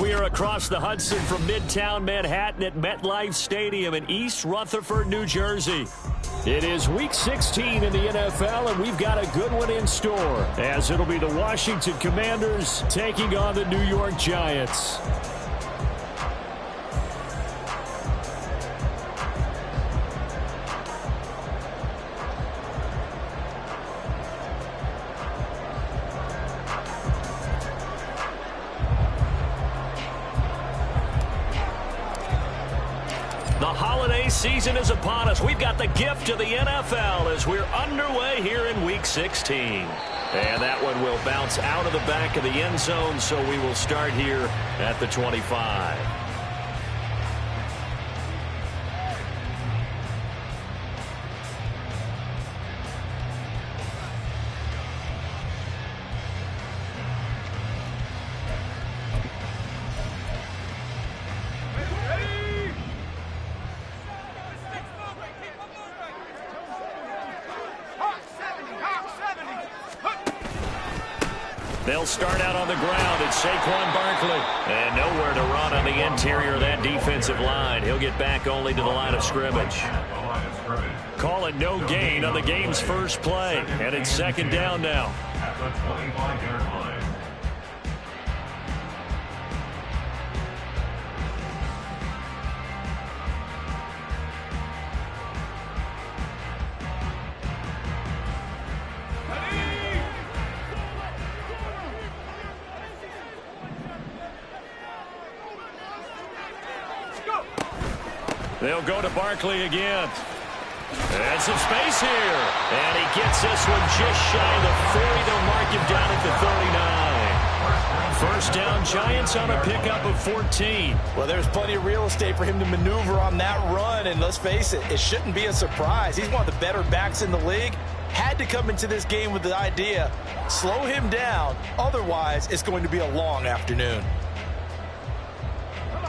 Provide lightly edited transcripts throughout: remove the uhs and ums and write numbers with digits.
We are across the Hudson from Midtown Manhattan at MetLife Stadium in East Rutherford, New Jersey. It is Week 16 in the NFL, and we've got a good one in store, as it'll be the Washington Commanders taking on the New York Giants. The holiday season is upon us. We've got the gift of the NFL as we're underway here in Week 16. And that one will bounce out of the back of the end zone, so we will start here at the 25. They'll start out on the ground. It's Saquon Barkley. And nowhere to run on the interior of that defensive line. He'll get back only to the line of scrimmage. Call it no gain on the game's first play. And it's second down now. At the 25-yard line. They'll go to Barkley again. And some space here. And he gets this one just shy of the 40. They'll mark him down at the 39. First down, Giants on a pickup of 14. Well, there's plenty of real estate for him to maneuver on that run. And let's face it, it shouldn't be a surprise. He's one of the better backs in the league. Had to come into this game with the idea, slow him down. Otherwise, it's going to be a long afternoon.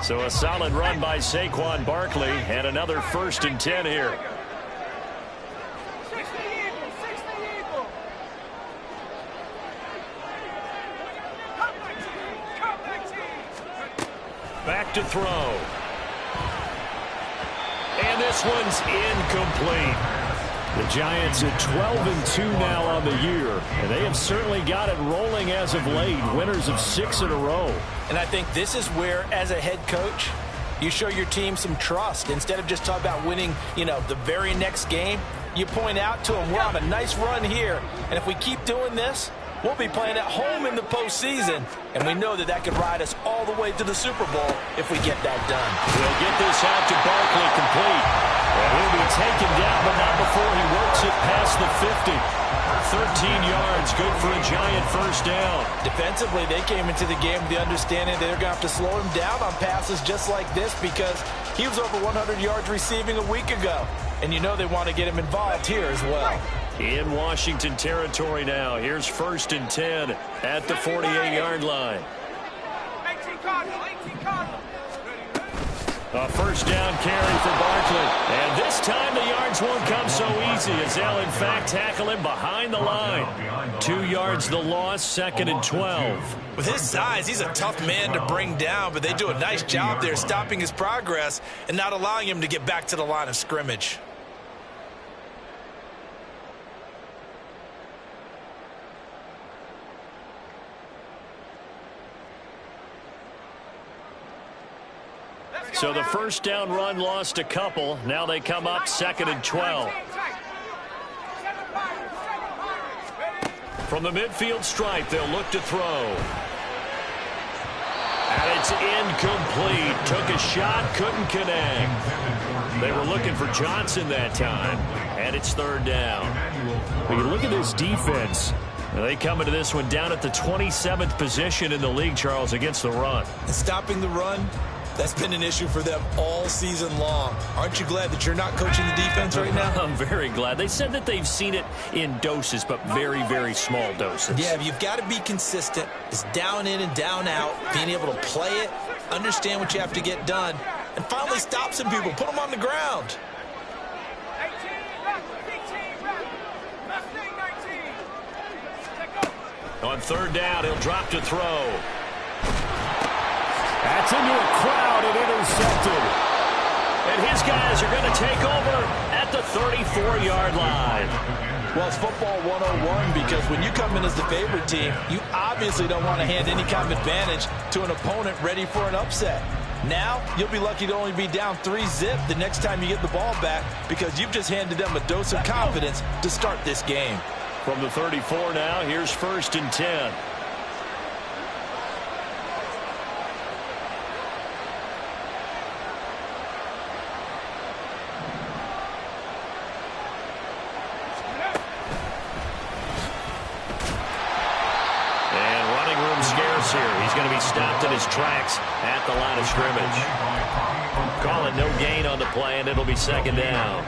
So a solid run by Saquon Barkley and another 1st and 10 here. Back to throw. And this one's incomplete. The Giants at 12-2 now on the year, and they have certainly got it rolling as of late, winners of 6 in a row. And I think this is where, as a head coach, you show your team some trust. Instead of just talking about winning, the very next game, you point out to them, we're on a nice run here, and if we keep doing this, we'll be playing at home in the postseason, and we know that that could ride us all the way to the Super Bowl if we get that done. We'll get this out to Barkley complete. And he'll be taken down, but not before he works it past the 50. 13 yards, good for a Giant first down. Defensively, they came into the game with the understanding they're going to have to slow him down on passes just like this because he was over 100 yards receiving a week ago. And you know they want to get him involved here as well. In Washington territory now. Here's 1st and 10 at the 48-yard line. 18 Cardinal. A first down carry for Barkley. And this time the yards won't come so easy as they'll in fact tackle him behind the line. 2 yards the loss, 2nd and 12. With his size, he's a tough man to bring down, but they do a nice job there stopping his progress and not allowing him to get back to the line of scrimmage. So the first down run lost a couple. Now they come up 2nd and 12. From the midfield stripe, they'll look to throw. And it's incomplete. Took a shot, couldn't connect. They were looking for Johnson that time. And it's 3rd down. When you look at this defense, they come into this one down at the 27th position in the league, Charles, against the run. And stopping the run, that's been an issue for them all season long. Aren't you glad that you're not coaching the defense right now? I'm very glad. They said that they've seen it in doses, but very, very small doses. Yeah, but you've got to be consistent. It's down in and down out, being able to play it, understand what you have to get done, and finally stop some people, put them on the ground. 19. On 3rd down, he'll drop to throw. That's into a crowd and intercepted. And his guys are going to take over at the 34-yard line. Well, it's football 101 because when you come in as the favorite team, you obviously don't want to hand any kind of advantage to an opponent ready for an upset. Now, you'll be lucky to only be down 3-zip the next time you get the ball back because you've just handed them a dose of confidence to start this game. From the 34 now, here's 1st and 10. Here. He's going to be stopped in his tracks at the line of scrimmage. Call it no gain on the play, and it'll be 2nd down.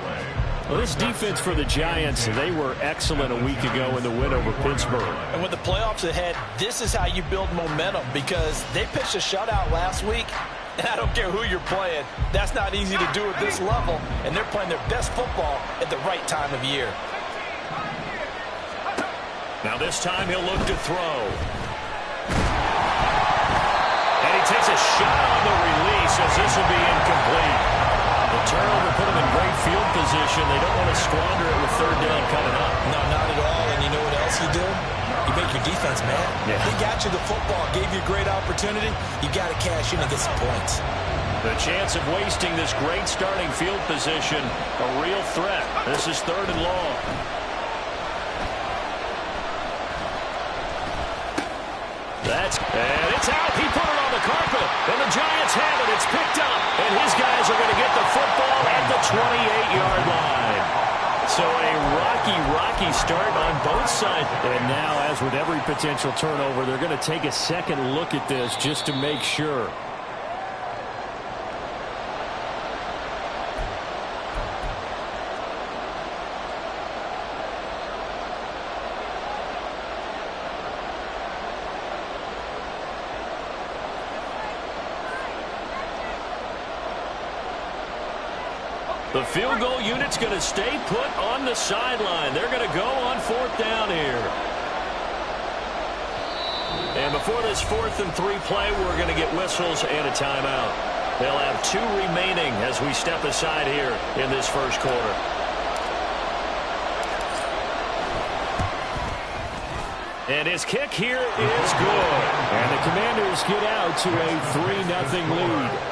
Well, this defense for the Giants, they were excellent a week ago in the win over Pittsburgh. And with the playoffs ahead, this is how you build momentum because they pitched a shutout last week, and I don't care who you're playing. That's not easy to do at this level, and they're playing their best football at the right time of year. Now this time he'll look to throw. And he takes a shot on the release as this will be incomplete. The turnover put him in great field position. They don't want to squander it with 3rd down coming up. No, not at all. And you know what else you do? You make your defense mad. Yeah. They got you the football, gave you a great opportunity. You got to cash in and get some points. The chance of wasting this great starting field position, a real threat. This is 3rd and long. And it's out. He put it on the carpet. And the Giants have it. It's picked up. And his guys are going to get the football at the 28-yard line. So a rocky start on both sides. And now, as with every potential turnover, they're going to take a second look at this just to make sure. The field goal unit's going to stay put on the sideline. They're going to go on 4th down here. And before this 4th and 3 play, we're going to get whistles and a timeout. They'll have 2 remaining as we step aside here in this first quarter. And his kick here is good. And the Commanders get out to a 3-0 lead.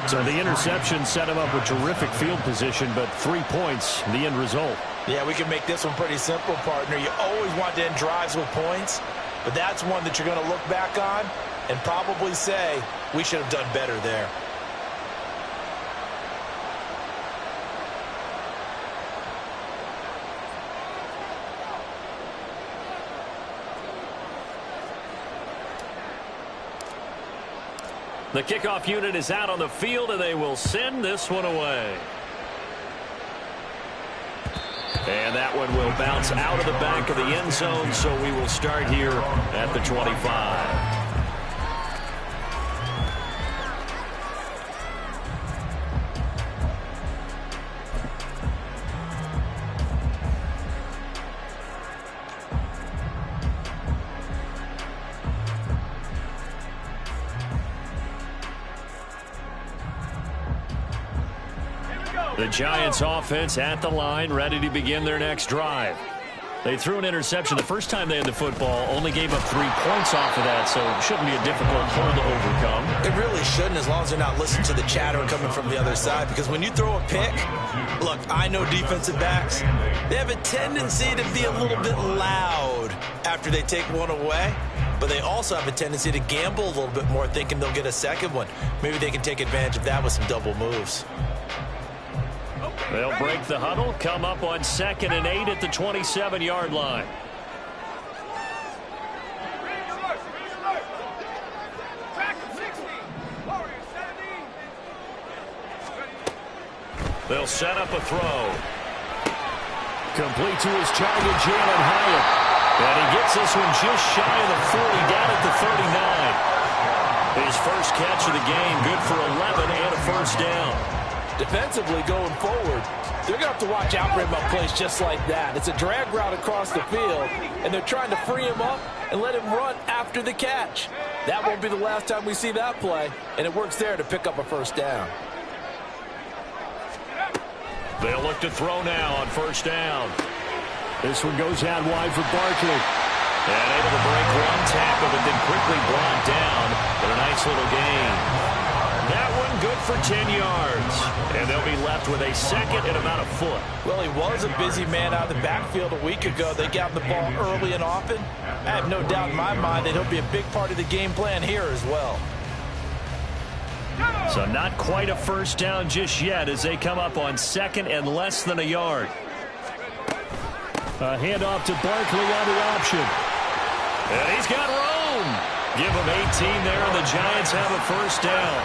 So the interception set him up with terrific field position, but 3 points, the end result. Yeah, we can make this one pretty simple, partner. You always want to end drives with points, but that's one that you're going to look back on and probably say, we should have done better there. The kickoff unit is out on the field, and they will send this one away. And that one will bounce out of the back of the end zone, so we will start here at the 25. The Giants offense at the line, ready to begin their next drive. They threw an interception the first time they had the football, only gave up 3 points off of that, so it shouldn't be a difficult hole to overcome. It really shouldn't, as long as they're not listening to the chatter coming from the other side, because when you throw a pick, look, I know defensive backs, they have a tendency to be a little bit loud after they take one away, but they also have a tendency to gamble a little bit more, thinking they'll get a second one. Maybe they can take advantage of that with some double moves. They'll break the huddle, come up on 2nd and 8 at the 27-yard line. They'll set up a throw. Complete to his target, Jalen Hyatt. And he gets this one just shy of the 40, down at the 39. His first catch of the game, good for 11 and a first down. Defensively going forward, they're going to have to watch out for him on plays just like that. It's a drag route across the field, and they're trying to free him up and let him run after the catch. That won't be the last time we see that play, and it works there to pick up a first down. They'll look to throw now on first down. This one goes out wide for Barkley. And able to break one tackle, but then quickly brought down. But a nice little gain. That one good for 10 yards. And they'll be left with a second and about a foot. Well, he was a busy man out of the backfield a week ago. They got the ball early and often. I have no doubt in my mind that he'll be a big part of the game plan here as well. So not quite a first down just yet as they come up on second and less than a yard. A handoff to Barkley on the option. And he's got room. Give him 18 there, and the Giants have a first down.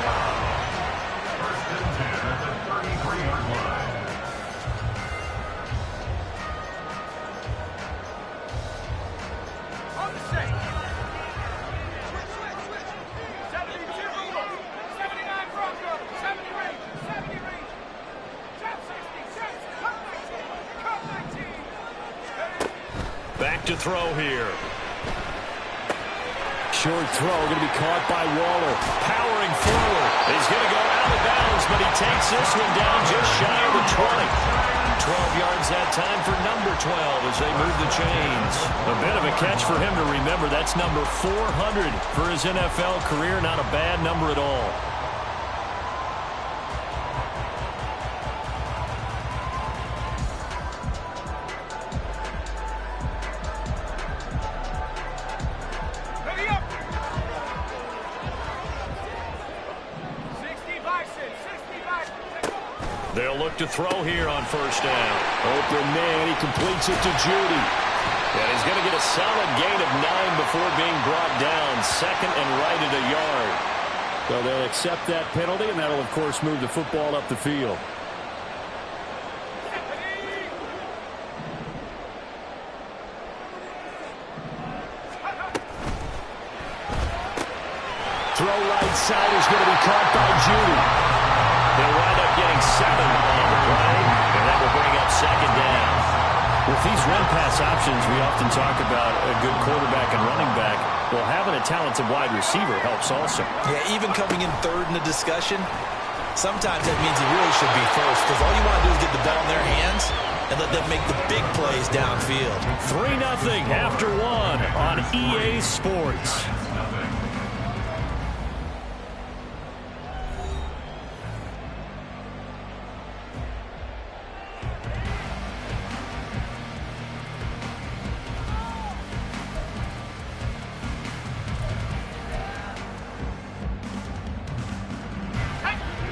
On the set. Switch. 72. 79 Bronco. 70 range. 70 range. Top 60. Cut 19. Back to throw here. Short throw going to be caught by Waller. Powering forward. He's going to go out of bounds, but he takes this one down just shy of the 20. 12 yards that time for number 12 as they move the chains. A bit of a catch for him to remember. That's number 400 for his NFL career. Not a bad number at all. They'll look to throw here on first down. Open man, he completes it to Judy. And he's going to get a solid gain of 9 before being brought down. Second and right at a yard. So they'll accept that penalty, and that'll, of course, move the football up the field. Throw right side is going to be caught by Judy. They'll wind up getting 7 on the play, and that will bring up second down. With these run-pass options, we often talk about a good quarterback and running back. Well, having a talented wide receiver helps also. Yeah, even coming in third in the discussion, sometimes that means he really should be first, because all you want to do is get the ball in their hands and let them make the big plays downfield. 3-0 after 1 on EA Sports.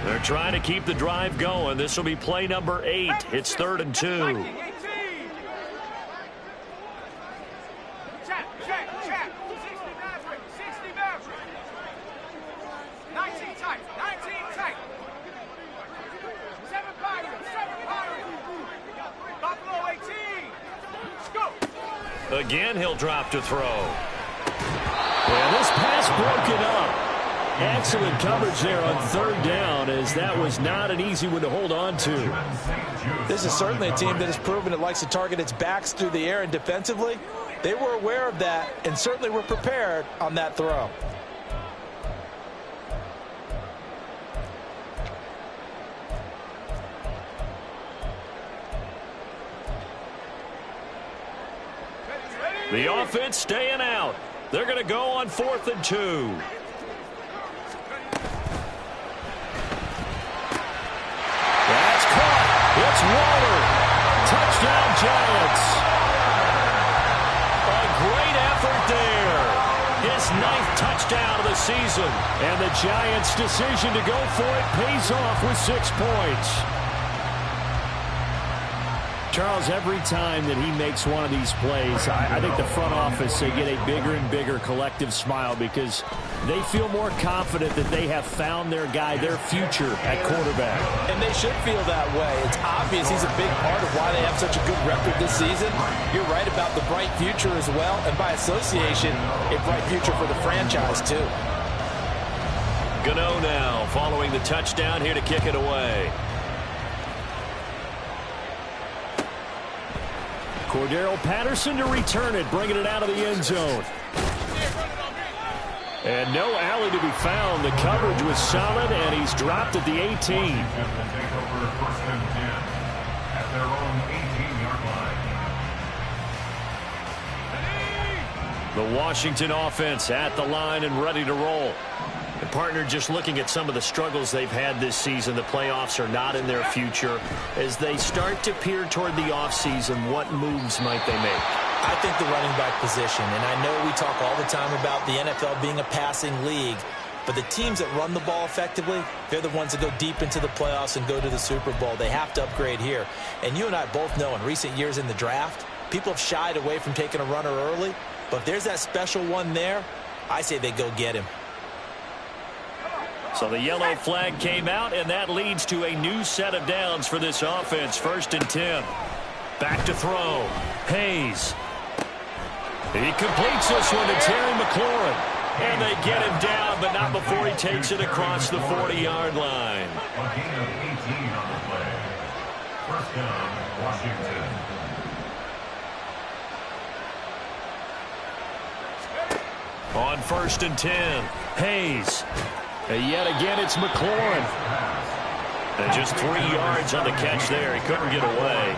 They're trying to keep the drive going. This will be play number 8. It's 3rd and 2. Check. 60 Maverick. 60 Maverick. 19 tight. 19 tight. 7 Pirate. Buffalo 18. Scoop. Again, he'll drop to throw. Yeah, this pass broken up. Excellent coverage there on 3rd down, as that was not an easy one to hold on to. This is certainly a team that has proven it likes to target its backs through the air, and defensively, they were aware of that and certainly were prepared on that throw. The offense staying out. They're going to go on 4th and 2. It's Waller. Touchdown, Giants. A great effort there. His 9th touchdown of the season. And the Giants' decision to go for it pays off with 6 points. Charles, every time that he makes one of these plays, I think the front office, they get a bigger and bigger collective smile because they feel more confident that they have found their guy, their future at quarterback. And they should feel that way. It's obvious he's a big part of why they have such a good record this season. You're right about the bright future as well, and by association, a bright future for the franchise too. Gano now following the touchdown here to kick it away. Cordero Patterson to return it, bringing it out of the end zone. And no alley to be found. The coverage was solid, and he's dropped at the 18. The Washington offense at the line and ready to roll. The partner, just looking at some of the struggles they've had this season, the playoffs are not in their future. As they start to peer toward the offseason, what moves might they make? I think the running back position, and I know we talk all the time about the NFL being a passing league, but the teams that run the ball effectively, they're the ones that go deep into the playoffs and go to the Super Bowl. They have to upgrade here. And you and I both know in recent years in the draft, people have shied away from taking a runner early, but if there's that special one there, I say they go get him. So the yellow flag came out, and that leads to a new set of downs for this offense. 1st and 10. Back to throw. Hayes. He completes this one to Terry McLaurin. And they get him down, but not before he takes it across the 40-yard line. A gain of 18 on the play. First down, Washington. On 1st and 10, Hayes. And yet again, it's McLaurin. And just 3 yards on the catch there. He couldn't get away.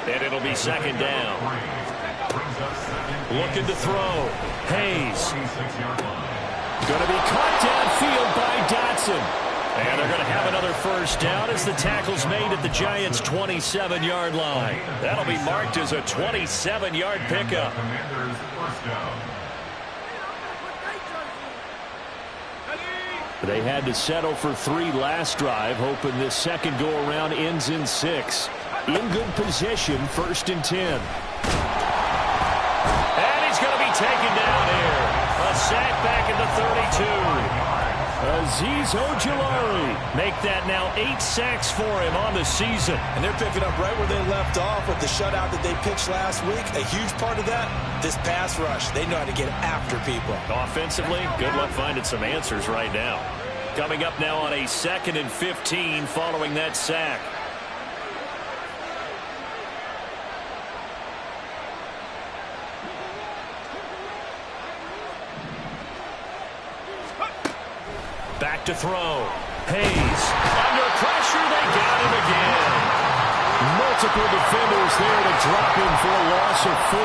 And it'll be 2nd down. Looking to throw. Hayes. Going to be caught downfield by Dotson. And they're going to have another 1st down as the tackle's made at the Giants' 27-yard line. That'll be marked as a 27-yard pickup. Commanders first down. They had to settle for 3 last drive, hoping this second go-around ends in 6. In good position, 1st and 10. And he's going to be taken down here. A sack back at the 32. Azeez Ojulari. Make that now 8 sacks for him on the season. And they're picking up right where they left off with the shutout that they pitched last week. A huge part of that, this pass rush. They know how to get after people. Offensively, good luck finding some answers right now. Coming up now on a 2nd and 15 following that sack. Back to throw. Hayes. Under pressure, they got him again. Multiple defenders there to drop him for a loss of 4.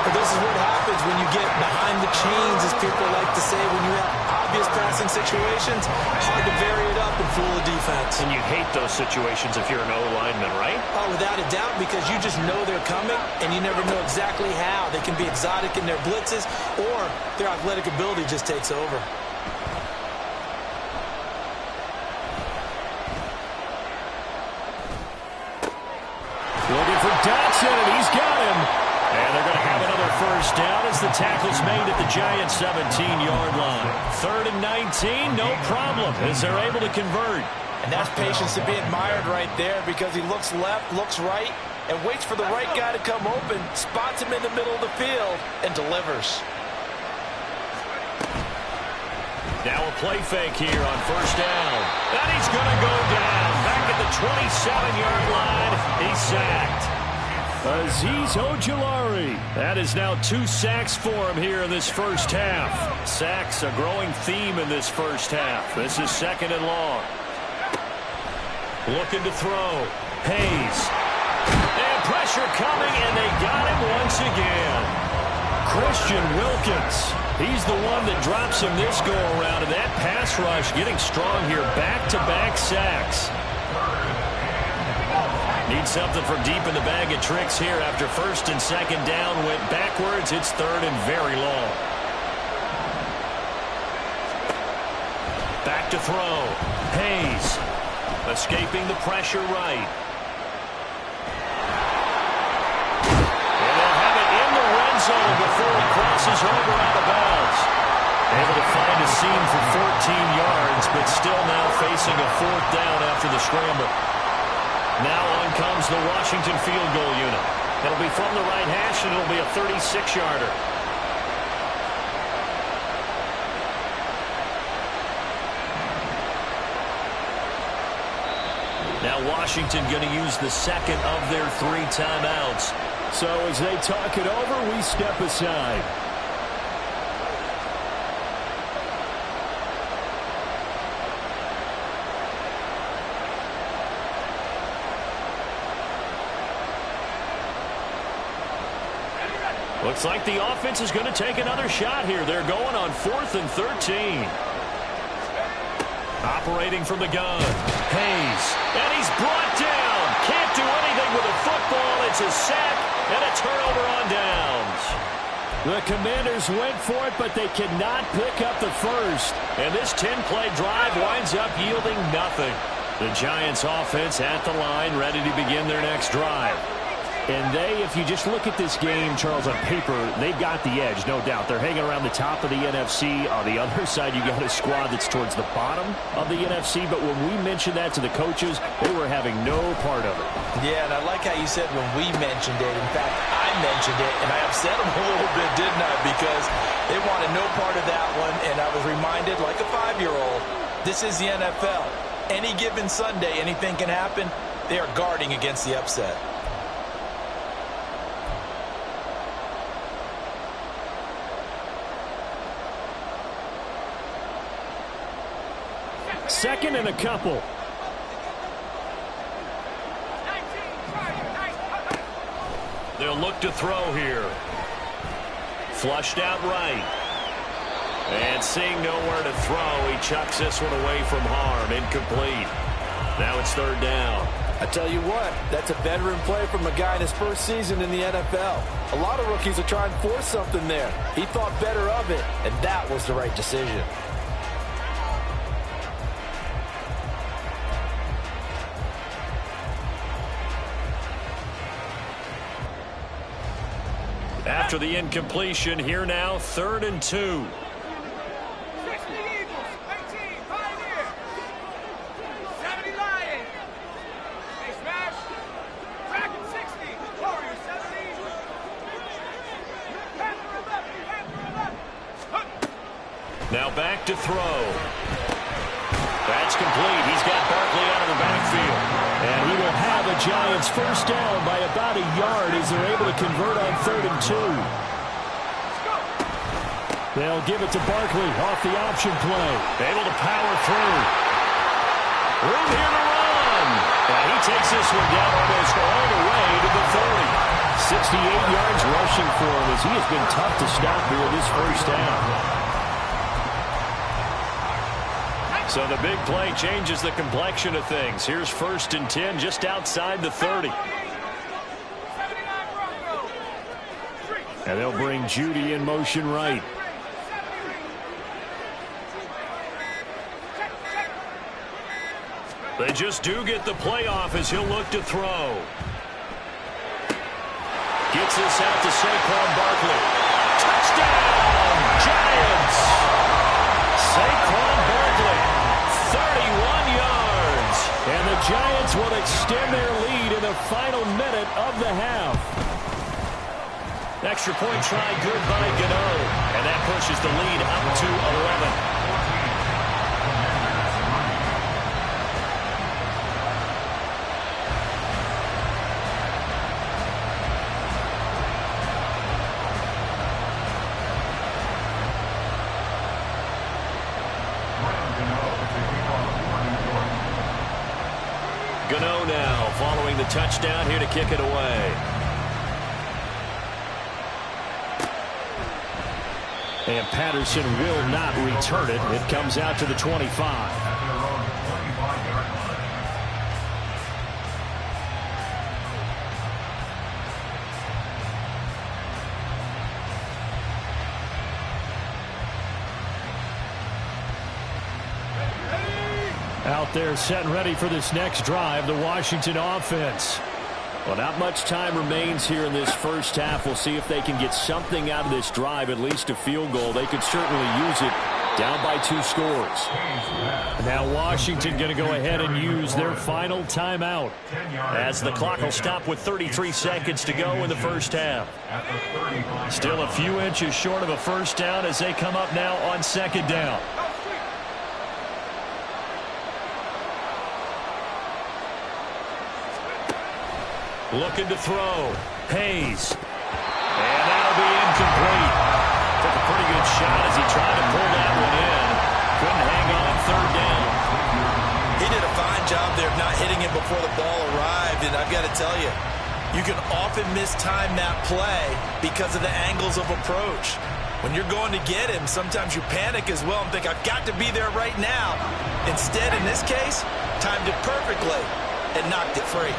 But this is what happens when you get behind the chains, as people like to say, when you have obvious passing situations. Hard to vary it up and fool the defense. And you hate those situations if you're an O-lineman, right? Oh, without a doubt, because you just know they're coming, and you never know exactly how. They can be exotic in their blitzes, or their athletic ability just takes over. Looking for Dotson, and he's got him. And they're going to have another 1st down as the tackle's made at the Giants' 17-yard line. 3rd and 19, no problem, as they're able to convert. And that's patience to be admired right there, because he looks left, looks right, and waits for the right guy to come open, spots him in the middle of the field, and delivers. Now a play fake here on 1st down. And he's going to go down. Back at the 27-yard line. He's sacked. Azeez Ojulari. That is now 2 sacks for him here in this 1st half. Sacks a growing theme in this 1st half. This is 2nd and long. Looking to throw. Hayes. And pressure coming, and they got him once again. Christian Wilkins. He's the one that drops him this go-around, and that pass rush getting strong here. Back-to-back sacks. Need something from deep in the bag of tricks here after 1st and 2nd down. Went backwards. It's 3rd and very long. Back to throw. Hayes. Escaping the pressure right. Zone before he crosses over out of bounds. Able to find a seam for 14 yards, but still now facing a 4th down after the scramble. Now on comes the Washington field goal unit. It'll be from the right hash, and it'll be a 36-yarder. Now Washington going to use the 2nd of their 3 timeouts. So as they talk it over, we step aside. Looks like the offense is going to take another shot here. They're going on 4th and 13. Operating from the gun. Hayes. And he's brought down. Can't do anything with a football. It's a sack and a turnover on downs. The Commanders went for it, but they cannot pick up the first. And this 10-play drive winds up yielding nothing. The Giants offense at the line, ready to begin their next drive. And if you just look at this game, Charles, on paper, they've got the edge, no doubt. They're hanging around the top of the NFC. On the other side, you got a squad that's towards the bottom of the NFC. But when we mentioned that to the coaches, they were having no part of it. Yeah, and I like how you said when we mentioned it. In fact, I mentioned it, and I upset them a little bit, didn't I? Because they wanted no part of that one, and I was reminded, like a 5-year-old, this is the NFL. Any given Sunday, anything can happen. They are guarding against the upset. Second and a couple. They'll look to throw here. Flushed out right. And seeing nowhere to throw, he chucks this one away from harm. Incomplete. Now it's 3rd down. I tell you what, that's a veteran play from a guy in his first season in the NFL. A lot of rookies are trying to force something there. He thought better of it, and that was the right decision. After the incompletion, here now, 3rd and 2. 60 Eagles, 18, Pioneer. 70 Lions. They smash. Dragon 60, Warriors 70. Panther 11, Panther 11. Now back to throw. That's complete. He's got Barkley out of the backfield. And he will have a Giants first down by about a yard as they're able to convert on 3rd and 2. They'll give it to Barkley off the option play. Able to power through. Room here to run. And he takes this one down almost all the way to the 30. 68 yards rushing for him as he has been tough to stop here this first down. So the big play changes the complexion of things. Here's 1st and 10 just outside the 30. And they'll bring Judy in motion right. They just do get the playoff as he'll look to throw. Gets this out to Saquon Barkley. Touchdown, Giants! Saquon Barkley, 31 yards. And the Giants will extend their lead in the final minute of the half. Extra point try good by Gano. And that pushes the lead up to 11. Gano now following the touchdown here to kick it away. And Patterson will not return it. It comes out to the 25. Out there set and ready for this next drive, the Washington offense. Well, not much time remains here in this first half. We'll see if they can get something out of this drive, at least a field goal. They could certainly use it down by 2 scores. Now Washington going to go ahead and use their final timeout as the clock will stop with 33 seconds to go in the first half. Still a few inches short of a first down as they come up now on 2nd down. Looking to throw. Hayes. And that'll be incomplete. Took a pretty good shot as he tried to pull that one in. Couldn't hang on 3rd down. He did a fine job there of not hitting it before the ball arrived. And I've got to tell you, You can often mistime that play because of the angles of approach. When you're going to get him, sometimes you panic as well and think, I've got to be there right now. Instead, in this case, timed it perfectly and knocked it free.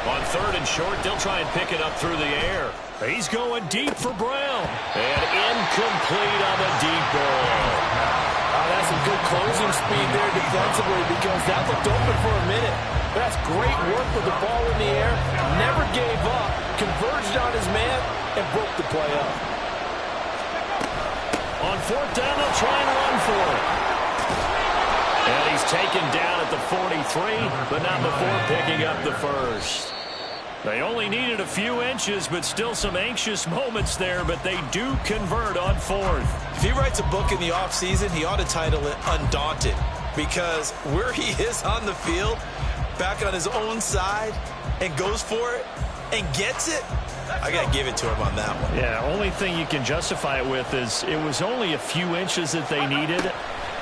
On 3rd and short, they'll try and pick it up through the air. He's going deep for Brown. And incomplete on the deep ball. That's some good closing speed there defensively because that looked open for a minute. That's great work with the ball in the air. Never gave up, converged on his man, and broke the play up. On 4th down, they'll try and run for it. And he's taken down at the 43, but not before picking up the first. They only needed a few inches, but still some anxious moments there, but they do convert on 4th. If he writes a book in the offseason, he ought to title it Undaunted, because where he is on the field, back on his own side, and goes for it, and gets it, I got to give it to him on that one. Yeah, only thing you can justify it with is it was only a few inches that they needed.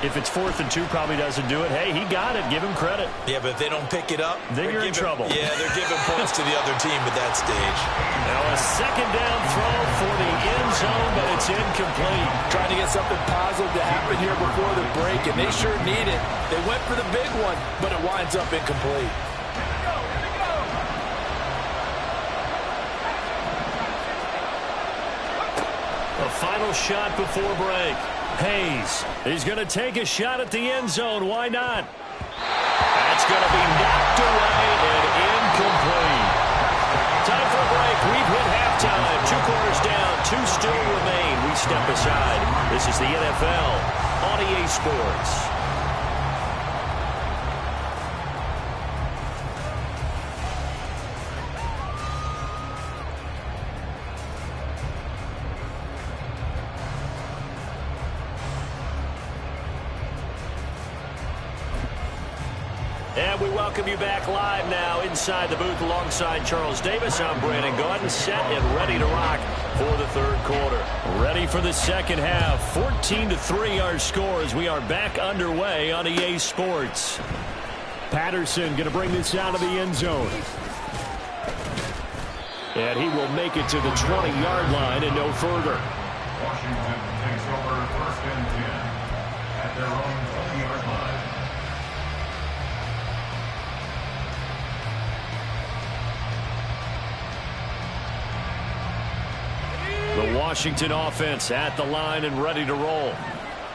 If it's 4th and 2, probably doesn't do it. Hey, he got it. Give him credit. Yeah, but if they don't pick it up, then you're in trouble. Yeah, they're giving points to the other team at that stage. Now a 2nd down throw for the end zone, but it's incomplete. Trying to get something positive to happen here before the break, and they sure need it. They went for the big one, but it winds up incomplete. A final shot before break. Hayes, he's going to take a shot at the end zone. Why not? That's going to be knocked away and incomplete. Time for a break. We've hit halftime. 2 quarters down. 2 still remain. We step aside. This is the NFL on EA Sports. And we welcome you back live now inside the booth alongside Charles Davis. I'm Brandon Gaudin, set and ready to rock for the 3rd quarter. Ready for the 2nd half. 14-3 our score as we are back underway on EA Sports. Patterson going to bring this out of the end zone. And he will make it to the 20-yard line and no further. Washington takes over 1st and 10 at their own 20-yard line. The Washington offense at the line and ready to roll.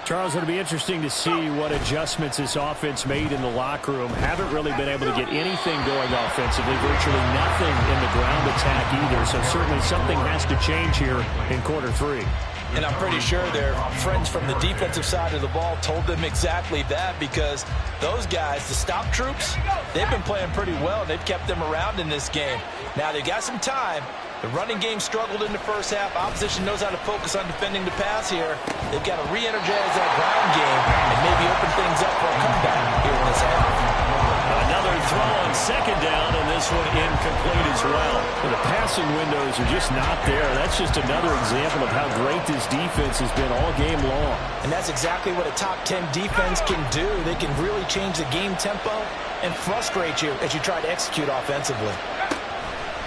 Charles, it'll be interesting to see what adjustments this offense made in the locker room. Haven't really been able to get anything going offensively. Virtually nothing in the ground attack either. So certainly something has to change here in quarter 3. And I'm pretty sure their friends from the defensive side of the ball told them exactly that, because those guys, the stop troops, they've been playing pretty well. They've kept them around in this game. Now they've got some time. The running game struggled in the first half. Opposition knows how to focus on defending the pass here. They've got to re-energize that ground game and maybe open things up for a comeback here in this half. Another throw on 2nd down, and this one incomplete as well. The passing windows are just not there. That's just another example of how great this defense has been all game long. And that's exactly what a top 10 defense can do. They can really change the game tempo and frustrate you as you try to execute offensively.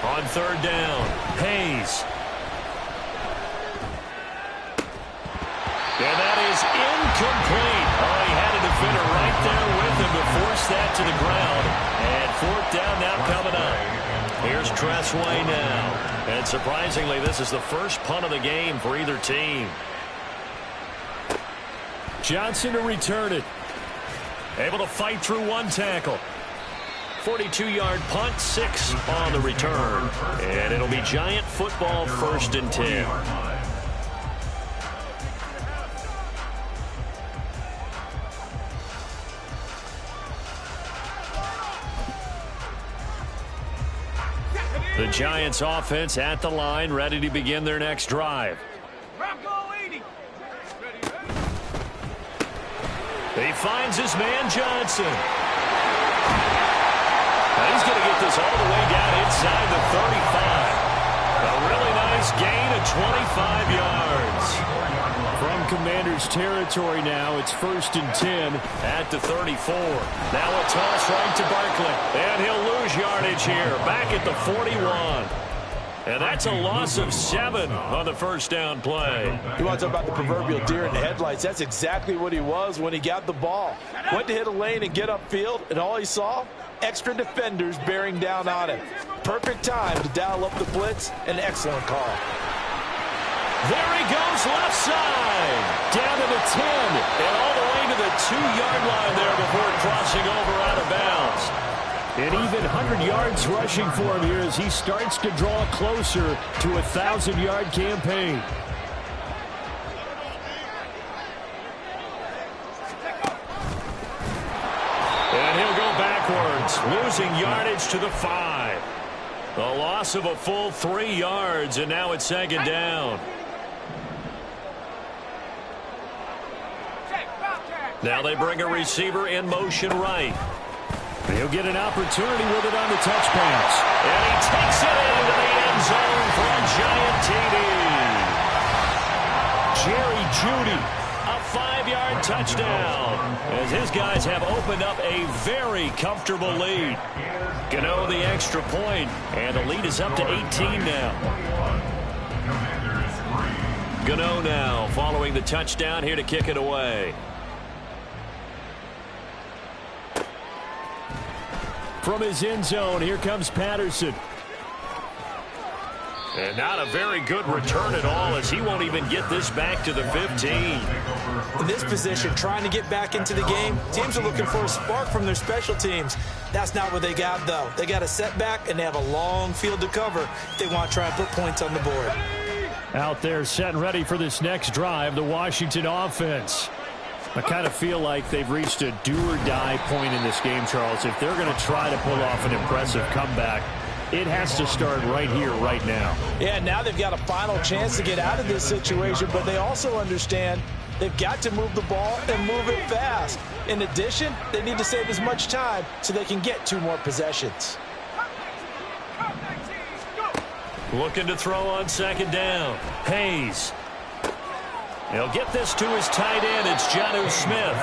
On 3rd down, Hayes. And that is incomplete. Oh, he had a defender right there with him to force that to the ground. And 4th down now coming up. Here's Tressway now. And surprisingly, this is the first punt of the game for either team. Johnson to return it. Able to fight through 1 tackle. 42-yard punt, 6 on the return. And it'll be Giant football, 1st and 10. The Giants offense at the line, ready to begin their next drive. He finds his man Johnson. Now he's going to get this all the way down inside the 35. A really nice gain of 25 yards. From Commander's territory now, it's 1st and 10. At the 34. Now a toss right to Barkley. And he'll lose yardage here. Back at the 41. And that's a loss of 7 on the first down play. You want to talk about the proverbial deer in the headlights? That's exactly what he was when he got the ball. Went to hit a lane and get upfield, and all he saw, extra defenders bearing down on him. Perfect time to dial up the blitz. An excellent call. There he goes, left side. Down to the 10. And all the way to the 2-yard line there before crossing over out of bounds. And even 100 yards rushing for him here as he starts to draw closer to a 1,000-yard campaign. And he'll go backwards, losing yardage to the 5. A loss of a full 3 yards, and now it's 2nd down. Now they bring a receiver in motion right. He'll get an opportunity with it on the touch pass. And he takes it into the end zone for a giant TD. Jerry Jeudy, a 5-yard touchdown. As his guys have opened up a very comfortable lead. Gano the extra point, and the lead is up to 18 now. Gano now following the touchdown here to kick it away. From his end zone, here comes Patterson. And not a very good return at all, as he won't even get this back to the 15. In this position, trying to get back into the game, teams are looking for a spark from their special teams. That's not what they got, though. They got a setback, and they have a long field to cover if they want to try and put points on the board. Out there set and ready for this next drive, the Washington offense. I kind of feel like they've reached a do-or-die point in this game, Charles. If they're going to try to pull off an impressive comeback, it has to start right here, right now. Yeah, now they've got a final chance to get out of this situation, but they also understand they've got to move the ball and move it fast. In addition, they need to save as much time so they can get 2 more possessions. Looking to throw on 2nd down. Hayes. He'll get this to his tight end. It's Jonnu Smith.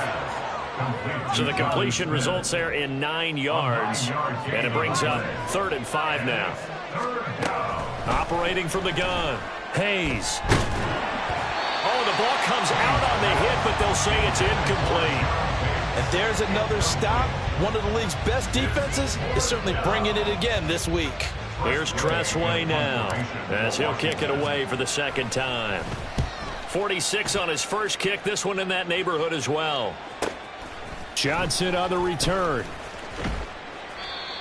So the completion results there in 9 yards. And it brings up 3rd and 5 now. Operating from the gun. Hayes. Oh, the ball comes out on the hit, but they'll say it's incomplete. And there's another stop. One of the league's best defenses is certainly bringing it again this week. Here's Tressway now as he'll kick it away for the 2nd time. 46 on his first kick. This one in that neighborhood as well. Johnson on the return.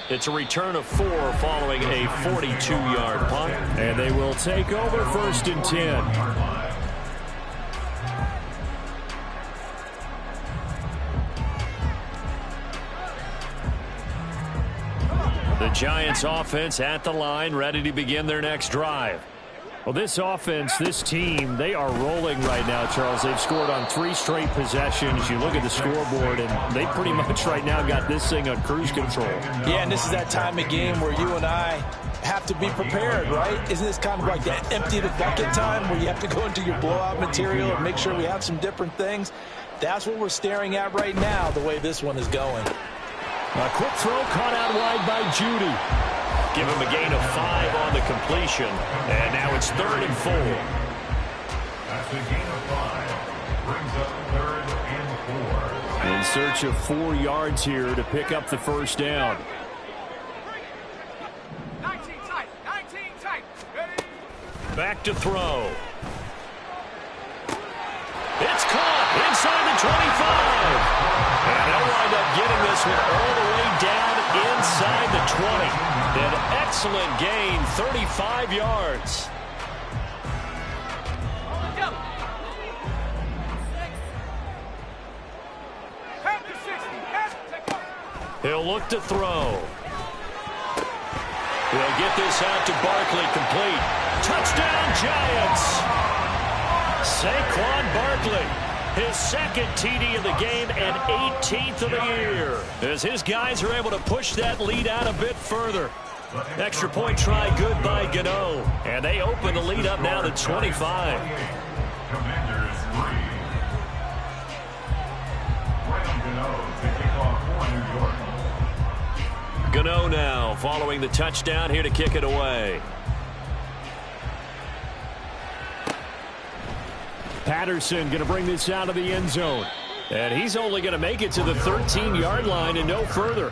It's a return of 4 following a 42-yard punt. And they will take over 1st and 10. The Giants offense at the line, ready to begin their next drive. Well, this offense, this team, they are rolling right now, Charles. They've scored on 3 straight possessions. You look at the scoreboard, and they pretty much right now got this thing on cruise control. Yeah, and this is that time of game where you and I have to be prepared, right? Isn't this kind of like that empty the bucket time where you have to go into your blowout material and make sure we have some different things? That's what we're staring at right now, the way this one is going. A quick throw caught out wide by Jeudy. Give him a gain of 5 on the completion. And now it's 3rd and 4. That's a gain of 5. Brings up 3rd and 4. In search of 4 yards here to pick up the first down. 19 tight. 19 tight. Ready? Back to throw. It's caught inside the 25. And they'll wind up getting this one all the way down inside the 20. An excellent gain, 35 yards. He'll look to throw. He'll get this out to Barkley, complete. Touchdown, Giants! Saquon Barkley, his 2nd TD of the game and 18th of the year. As his guys are able to push that lead out a bit further. Extra point try good by Gano. And they open the lead up now to 25. Commanders 3. Gano now following the touchdown here to kick it away. Patterson going to bring this out of the end zone. And he's only going to make it to the 13-yard line and no further.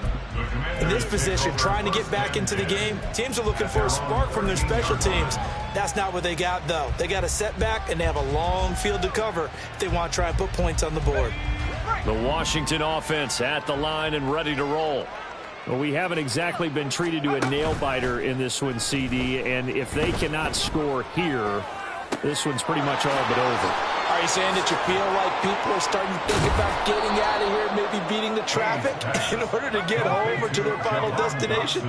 In this position, trying to get back into the game, teams are looking for a spark from their special teams. That's not what they got, though. They got a setback, and they have a long field to cover if they want to try and put points on the board. The Washington offense at the line and ready to roll. Well, we haven't exactly been treated to a nail-biter in this one, CD, and if they cannot score here, this one's pretty much all but over. Are you saying that you feel like people are starting to think about getting out of here, maybe beating the traffic in order to get home or to their final destination?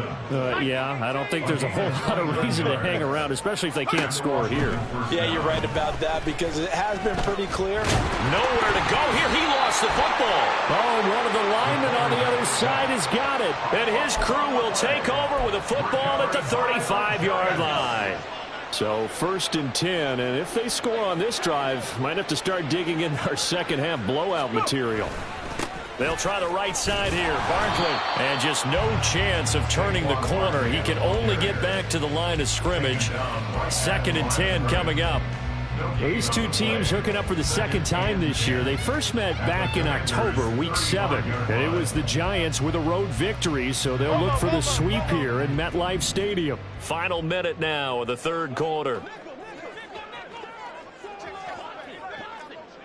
Yeah, I don't think there's a whole lot of reason to hang around, especially if they can't score here. Yeah, you're right about that because it has been pretty clear. Nowhere to go here. He lost the football. Oh, one of the linemen on the other side has got it. And his crew will take over with a football at the 35-yard line. So 1st and 10, and if they score on this drive, might have to start digging in our second half blowout material. They'll try the right side here. Barkley. And just no chance of turning the corner. He can only get back to the line of scrimmage. 2nd and 10 coming up. These two teams hooking up for the second time this year. They first met back in October, week 7. And it was the Giants with a road victory, so they'll look for the sweep here in MetLife Stadium. Final minute now of the 3rd quarter.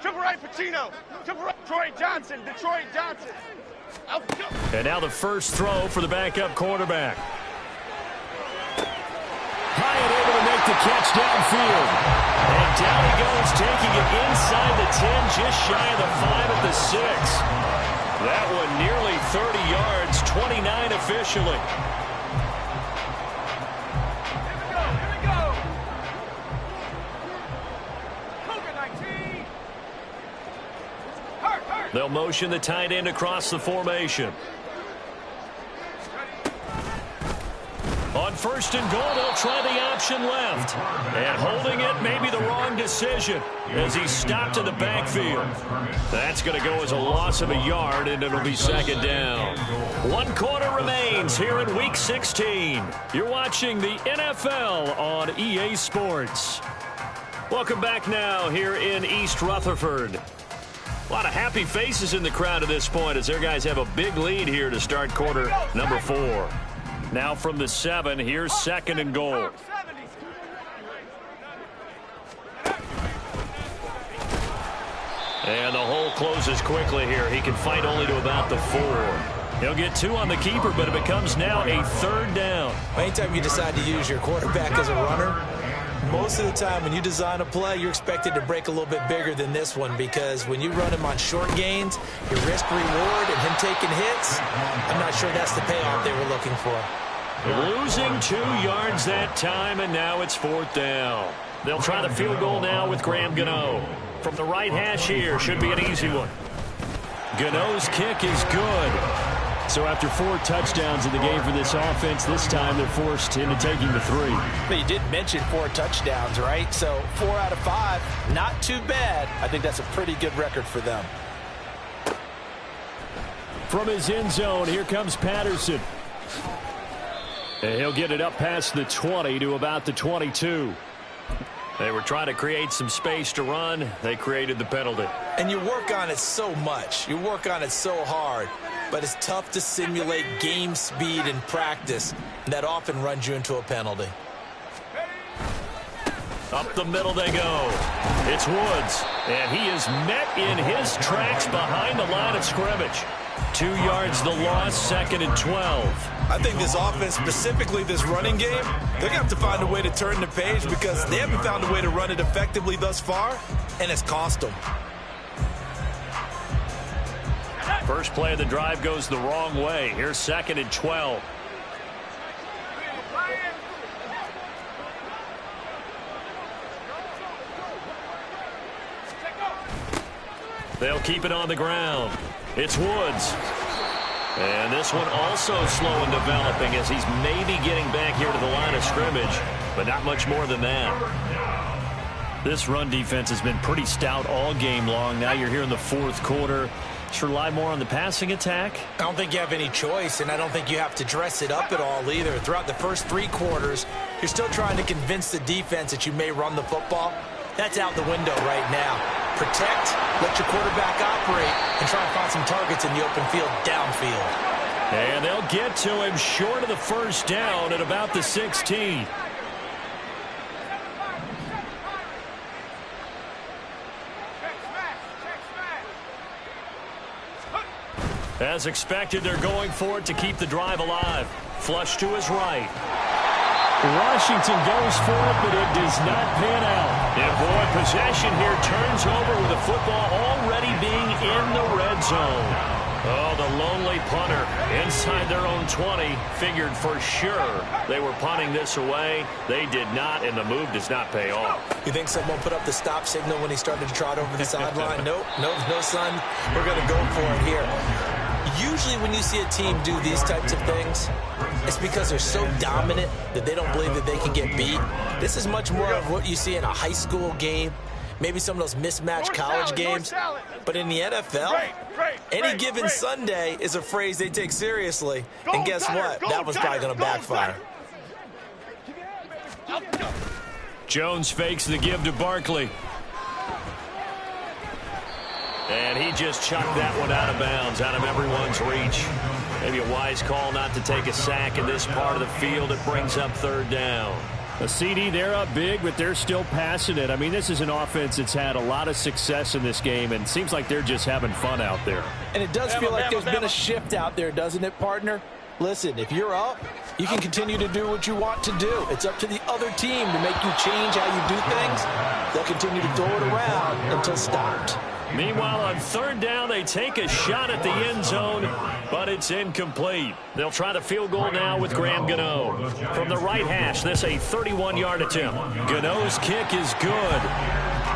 Triple right, Pacino. Triple right, Detroit Johnson. Detroit Johnson. And now the first throw for the backup quarterback. High and able to make the catch downfield. And down he goes, taking it inside the 10, just shy of the 5 at the 6. That one nearly 30 yards, 29 officially. Here we go. Cougar 19. Hurt. They'll motion the tight end across the formation. On 1st and goal, they'll try the option left. And holding it may be the wrong decision as he's stopped in the backfield. That's going to go as a loss of a yard, and it'll be 2nd down. 1 quarter remains here in Week 16. You're watching the NFL on EA Sports. Welcome back now here in East Rutherford. A lot of happy faces in the crowd at this point as their guys have a big lead here to start quarter number 4. Now from the 7, here's 2nd and goal. And the hole closes quickly here. He can fight only to about the 4. He'll get 2 on the keeper, but it becomes now a 3rd down. Anytime you decide to use your quarterback as a runner, most of the time when you design a play, you're expected to break a little bit bigger than this one because when you run him on short gains, your risk-reward and him taking hits, I'm not sure that's the payoff they were looking for. Losing 2 yards that time, and now it's 4th down. They'll try the field goal now with Graham Gano. From the right hash here, should be an easy one. Gano's kick is good. So after 4 touchdowns in the game for this offense, this time they're forced into taking the 3. But you did mention 4 touchdowns, right? So 4 out of 5, not too bad. I think that's a pretty good record for them. From his end zone, here comes Patterson. And he'll get it up past the 20 to about the 22. They were trying to create some space to run. They created the penalty. And you work on it so much. You work on it so hard. But it's tough to simulate game speed in practice. That often runs you into a penalty. Up the middle they go. It's Woods. And he is met in his tracks behind the line of scrimmage. 2 yards the loss, 2nd and 12. I think this offense, specifically this running game, they're going to have to find a way to turn the page because they haven't found a way to run it effectively thus far, and it's cost them. First play of the drive goes the wrong way. Here's 2nd and 12. They'll keep it on the ground. It's Woods. And this one also slow in developing as he's maybe getting back here to the line of scrimmage, but not much more than that. This run defense has been pretty stout all game long. Now you're here in the 4th quarter. Bucs rely more on the passing attack? I don't think you have any choice, and I don't think you have to dress it up at all either. Throughout the first 3 quarters, you're still trying to convince the defense that you may run the football. That's out the window right now. Protect, let your quarterback operate, and try and find some targets in the open field downfield. And they'll get to him short of the first down at about the 16. As expected, they're going for it to keep the drive alive. Flush to his right. Washington goes for it, but it does not pan out. And boy, possession here turns over with the football already being in the red zone. Oh, the lonely punter inside their own 20 figured for sure they were punting this away. They did not, and the move does not pay off. You think someone put up the stop signal when he started to trot over the sideline? Nope, no, son. We're going to go for it here. Usually when you see a team do these types of things, it's because they're so dominant that they don't believe that they can get beat. This is much more of what you see in a high school game, maybe some of those mismatched college games. But in the NFL, any given Sunday is a phrase they take seriously. And guess what? That was probably going to backfire. Jones fakes the give to Barkley. And he just chucked that one out of bounds, out of everyone's reach. Maybe a wise call not to take a sack in this part of the field. It brings up 3rd down. A CD, they're up big, but they're still passing it. I mean, this is an offense that's had a lot of success in this game, and it seems like they're just having fun out there. And it does feel like there's been a shift out there, doesn't it, partner? Listen, if you're up, you can continue to do what you want to do. It's up to the other team to make you change how you do things. They'll continue to throw it around until stopped. Meanwhile, on 3rd down, they take a shot at the end zone, but it's incomplete. They'll try the field goal now with Graham Gano. From the right hash, this a 31-yard attempt. Gano's kick is good.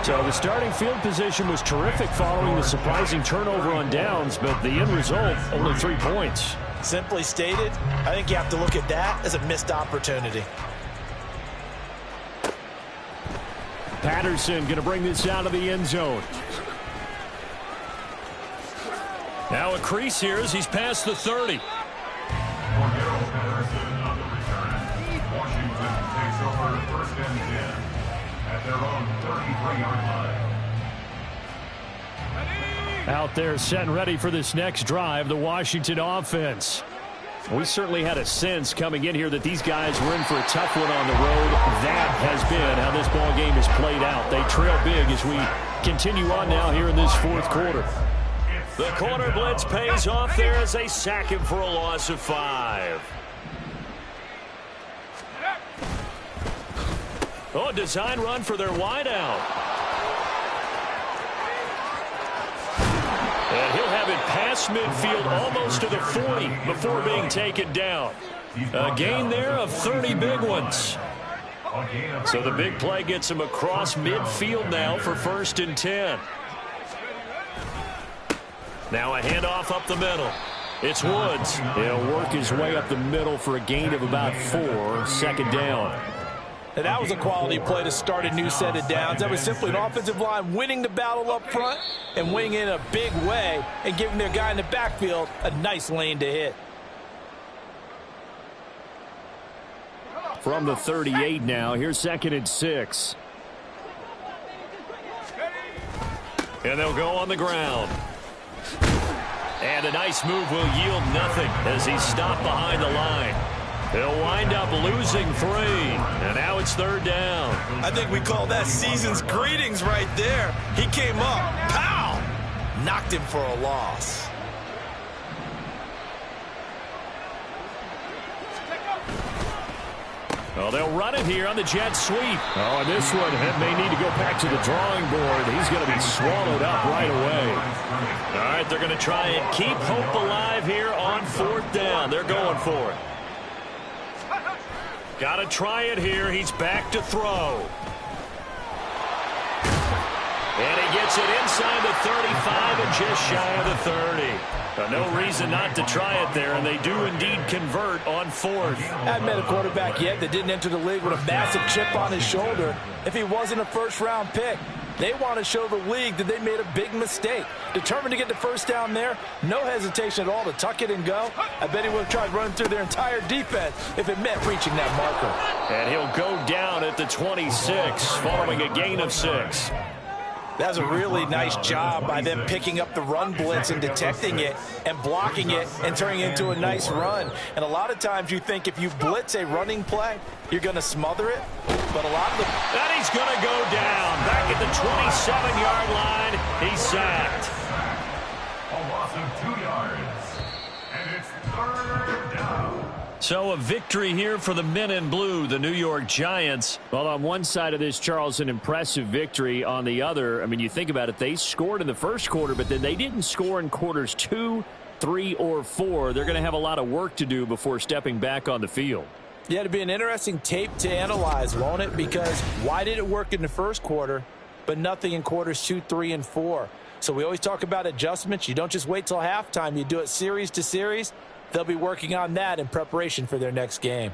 So the starting field position was terrific following the surprising turnover on downs, but the end result, only 3 points. Simply stated, I think you have to look at that as a missed opportunity. Patterson going to bring this out of the end zone. Now a crease here as he's past the 30. Washington takes over 1st and 10 at their own 33-yard line. Out there set and ready for this next drive, the Washington offense. We certainly had a sense coming in here that these guys were in for a tough one on the road. That has been how this ball game has played out. They trail big as we continue on now here in this 4th quarter. The corner blitz pays off there as they sack him for a loss of 5. Oh, design run for their wideout. And he'll have it past midfield almost to the 40 before being taken down. A gain there of 30 big ones. So the big play gets him across midfield now for 1st and 10. Now a handoff up the middle. It's Woods. He'll work his way up the middle for a gain of about 4, 2nd down. And that was a quality play to start a new set of downs. That was simply an offensive line winning the battle up front and winning in a big way and giving their guy in the backfield a nice lane to hit. From the 38 now, here's 2nd and 6. And they'll go on the ground. And a nice move will yield nothing as he's stopped behind the line. They'll wind up losing 3. And now it's 3rd down. I think we call that season's greetings right there. He came up, pow! Knocked him for a loss. Well, they'll run it here on the jet sweep. Oh, and this one may need to go back to the drawing board. He's going to be swallowed up right away. All right, they're going to try and keep hope alive here on 4th down. They're going for it. Got to try it here. He's back to throw. And he gets it inside the 35 and just shy of the 30. No reason not to try it there, and they do indeed convert on 4th. I haven't met a quarterback yet that didn't enter the league with a massive chip on his shoulder. If he wasn't a 1st-round pick, They want to show the league that they made a big mistake. Determined to get the first down there. No hesitation at all to tuck it and go. I bet he would have tried running through their entire defense if it meant reaching that marker. And he'll go down at the 26 following a gain of 6. That was a really nice job by them picking up the run blitz and detecting it and blocking it and turning it into a nice run. And a lot of times you think if you blitz a running play, you're going to smother it. But a lot of the... And he's going to go down. Back at the 27-yard line, he's sacked. A loss of 2 yards. And it's 3rd down. So a victory here for the men in blue, the New York Giants. Well, on one side of this, Charles, an impressive victory. On the other, I mean, you think about it, they scored in the first quarter, but then they didn't score in quarters 2, 3, or 4. They're going to have a lot of work to do before stepping back on the field. Yeah, it'd be an interesting tape to analyze, won't it? Because why did it work in the first quarter, but nothing in quarters 2, 3, and 4? So we always talk about adjustments. You don't just wait till halftime. You do it series to series. They'll be working on that in preparation for their next game.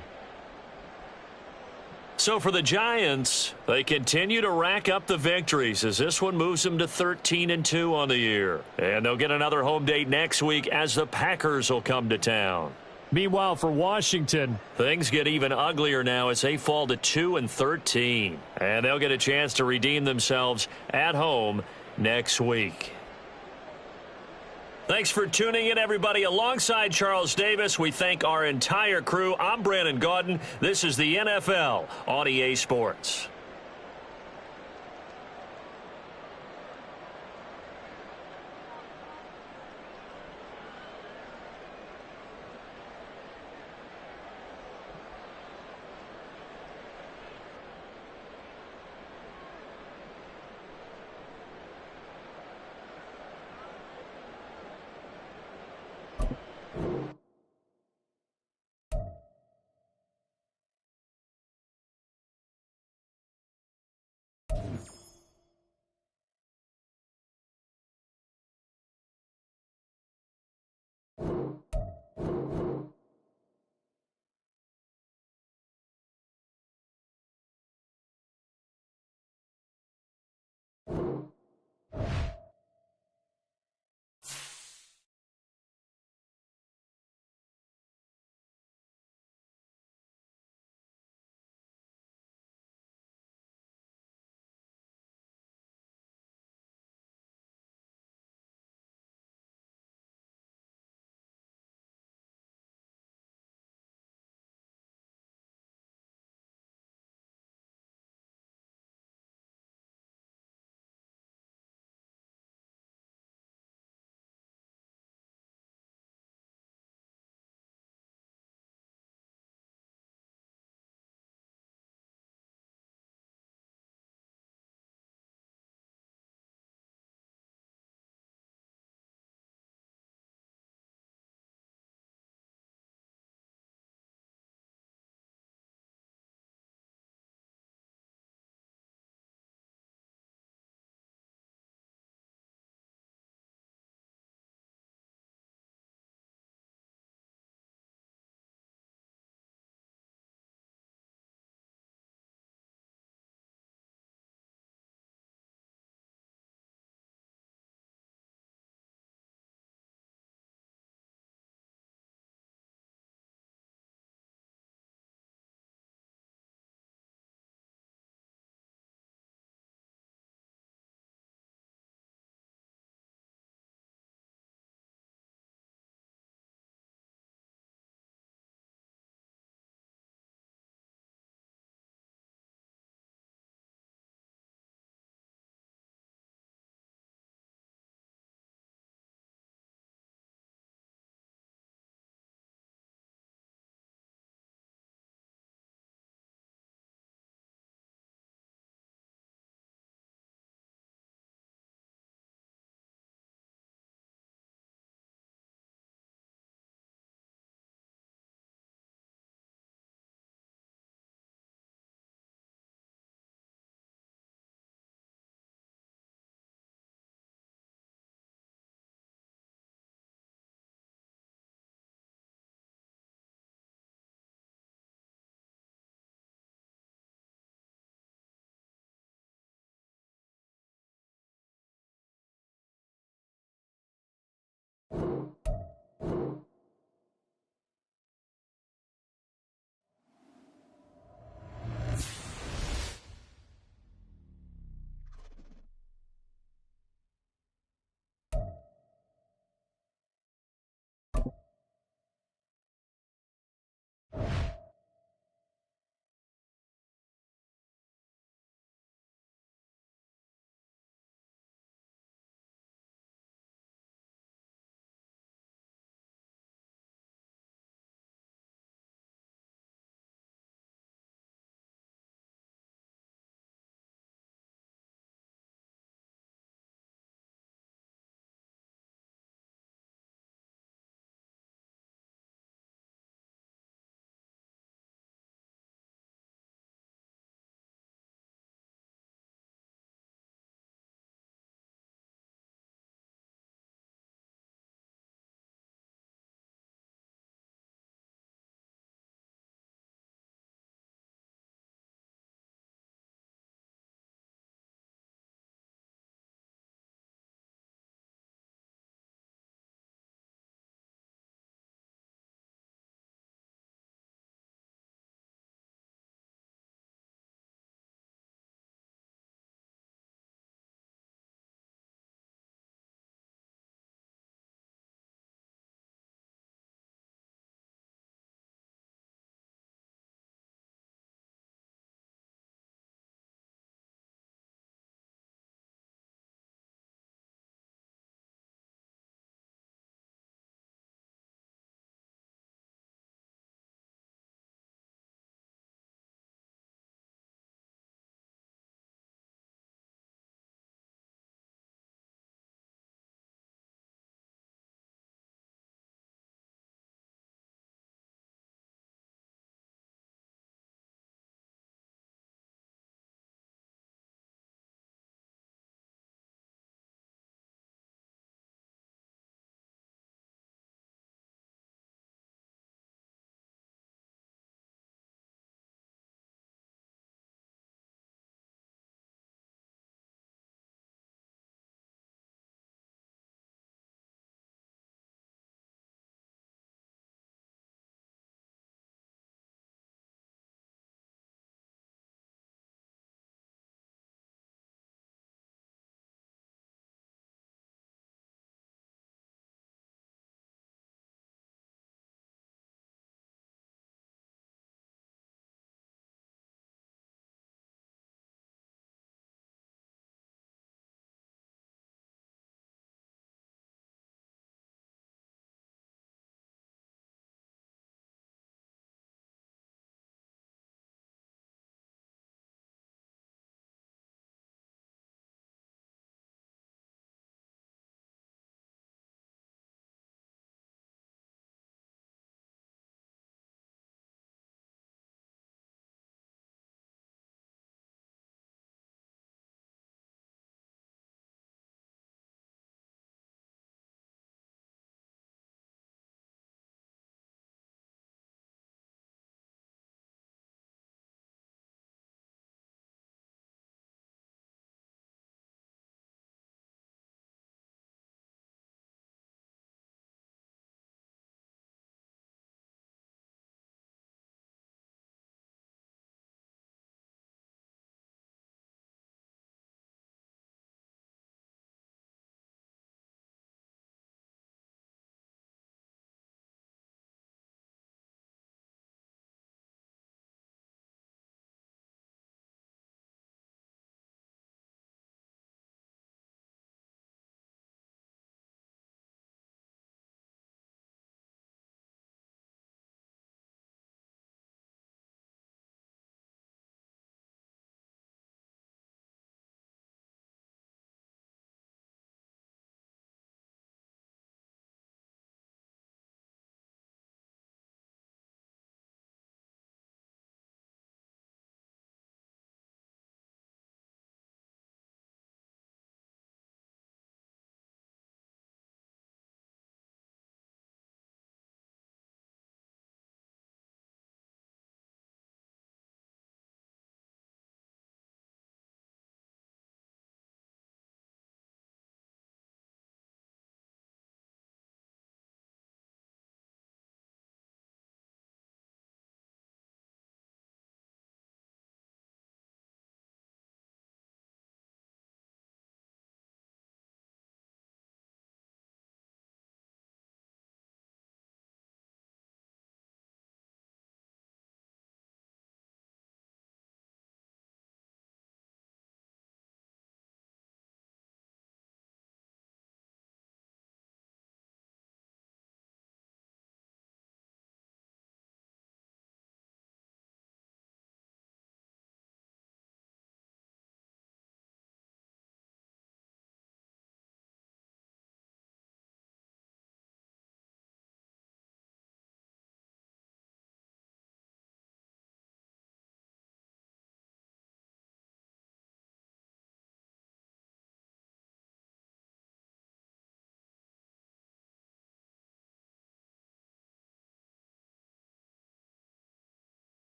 So for the Giants, they continue to rack up the victories as this one moves them to 13-2 on the year. And they'll get another home date next week as the Packers will come to town. Meanwhile, for Washington, things get even uglier now as they fall to 2-13. And they'll get a chance to redeem themselves at home next week. Thanks for tuning in, everybody. Alongside Charles Davis, we thank our entire crew. I'm Brandon Gaudin. This is the NFL on EA Sports.